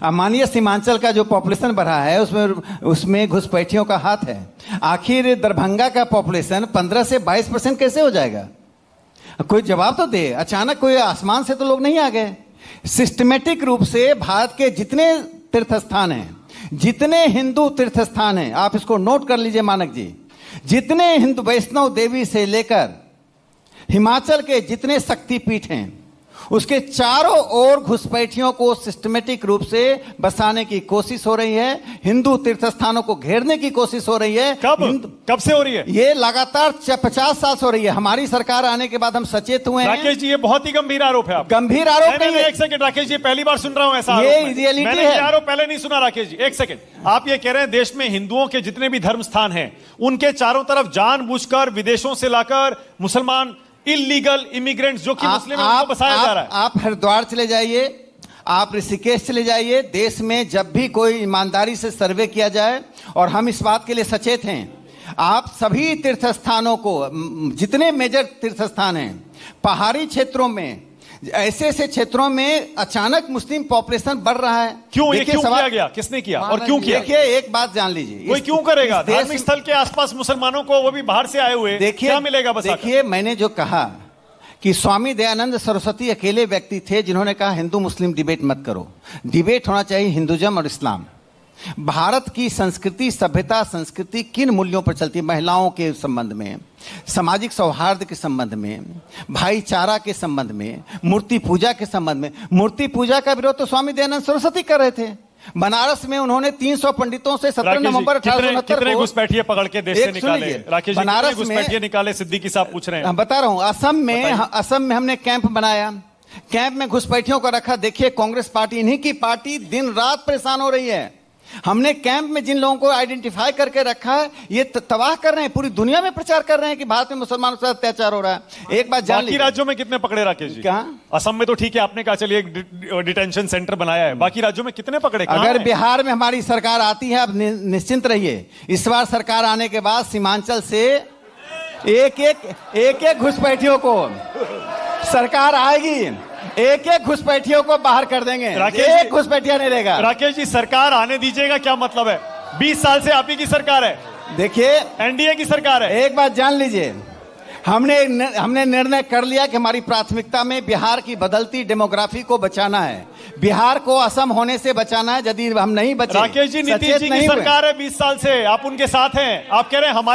माननीय सीमांचल का जो पॉपुलेशन बढ़ा है उसमें घुसपैठियों का हाथ है। आखिर दरभंगा का पॉपुलेशन 15 से 22% कैसे हो जाएगा? कोई जवाब तो दे। अचानक कोई आसमान से तो लोग नहीं आ गए। सिस्टमेटिक रूप से भारत के जितने तीर्थ स्थान हैं, जितने हिंदू तीर्थ स्थान हैं, आप इसको नोट कर लीजिए मानक जी, जितने हिंदू वैष्णव देवी से लेकर हिमाचल के जितने शक्तिपीठ हैं, उसके चारों ओर घुसपैठियों को सिस्टमेटिक रूप से बसाने की कोशिश हो रही है। हिंदू तीर्थ स्थानों को घेरने की कोशिश हो रही है। कब से हो रही है? ये लगातार 50 साल से हो रही है। हमारी सरकार आने के बाद हम सचेत हुए हैं। राकेश जी, ये बहुत ही गंभीर आरोप है। गंभीर आरोप नहीं, एक सेकंड राकेश जी, पहली बार सुन रहा हूं ऐसा ये आरोप। रियलिटी मैंने है। ये आरोप पहले नहीं सुना। राकेश जी, एक सेकंड, आप ये कह रहे हैं देश में हिंदुओं के जितने भी धर्म स्थान हैं, उनके चारों तरफ जानबूझकर विदेशों से लाकर मुसलमान इलीगल इमिग्रेंट्स जो कि मुस्लिम हैं उनको बसाया जा रहा है। आप हरिद्वार चले जाइए, आप ऋषिकेश चले जाइए। देश में जब भी कोई ईमानदारी से सर्वे किया जाए, और हम इस बात के लिए सचेत हैं, आप सभी तीर्थ स्थानों को, जितने मेजर तीर्थ स्थान हैं, पहाड़ी क्षेत्रों में, ऐसे ऐसे क्षेत्रों में अचानक मुस्लिम पॉपुलेशन बढ़ रहा है। क्यों? ये क्यों किया गया? किसने किया और क्यों किया? देखिए, एक बात जान लीजिए, कोई क्यों करेगा? धार्मिक स्थल के आसपास मुसलमानों को, वो भी बाहर से आए हुए, क्या मिलेगा? बस देखिए, मैंने जो कहा कि स्वामी दयानंद सरस्वती अकेले व्यक्ति थे जिन्होंने कहा हिंदू मुस्लिम डिबेट मत करो, डिबेट होना चाहिए हिंदुज्म और इस्लाम। भारत की संस्कृति, सभ्यता, संस्कृति किन मूल्यों पर चलती है? महिलाओं के संबंध में, सामाजिक सौहार्द के संबंध में, भाईचारा के संबंध में, मूर्ति पूजा के संबंध में। मूर्ति पूजा का विरोध तो स्वामी दयानंद सरस्वती कर रहे थे। बनारस में उन्होंने 300 पंडितों से 17 नवंबर 1869 कितने घुसपैठिए पकड़ के देश से निकाले? राकेश जी, बनारस में घुसपैठिए निकाले? सिद्दीकी साहब पूछ रहे हैं। बता रहा हूं, असम में हमने कैंप बनाया, कैंप में घुसपैठियों को रखा। देखिए, कांग्रेस पार्टी, इन्हीं की पार्टी दिन रात परेशान हो रही है। हमने कैंप में जिन लोगों को आइडेंटिफाई करके रखा है, ये तबाह कर रहे हैं, पूरी दुनिया में प्रचार कर रहे हैं कि भारत में मुसलमानों से अत्याचार हो रहा है। एक बात जान लीजिए, बाकी राज्यों में कितने पकड़े राकेश जी? कहाँ? असम में तो ठीक है, आपने कहा चलिए एक डिटेंशन सेंटर बनाया है, बाकी राज्यों में कितने पकड़े? अगर बिहार में हमारी सरकार आती है, अब निश्चिंत रहिए, इस बार सरकार आने के बाद सीमांचल से एक घुसपैठियों को सरकार आएगी, एक घुसपैठियों को बाहर कर देंगे। एक घुसपैठिया नहीं रहेगा। राकेश जी, सरकार आने दीजिएगा क्या मतलब है? 20 साल से आप ही की सरकार है। देखिए, एनडीए की सरकार है। एक बात जान लीजिए, हमने निर्णय कर लिया कि हमारी प्राथमिकता में बिहार की बदलती डेमोग्राफी को बचाना है, बिहार को असम होने से बचाना है। यदि हम नहीं बचे, राकेश जी, नीतीश जी की सरकार है 20 साल से, आप उनके साथ हैं। आप कह रहे हैं हमारी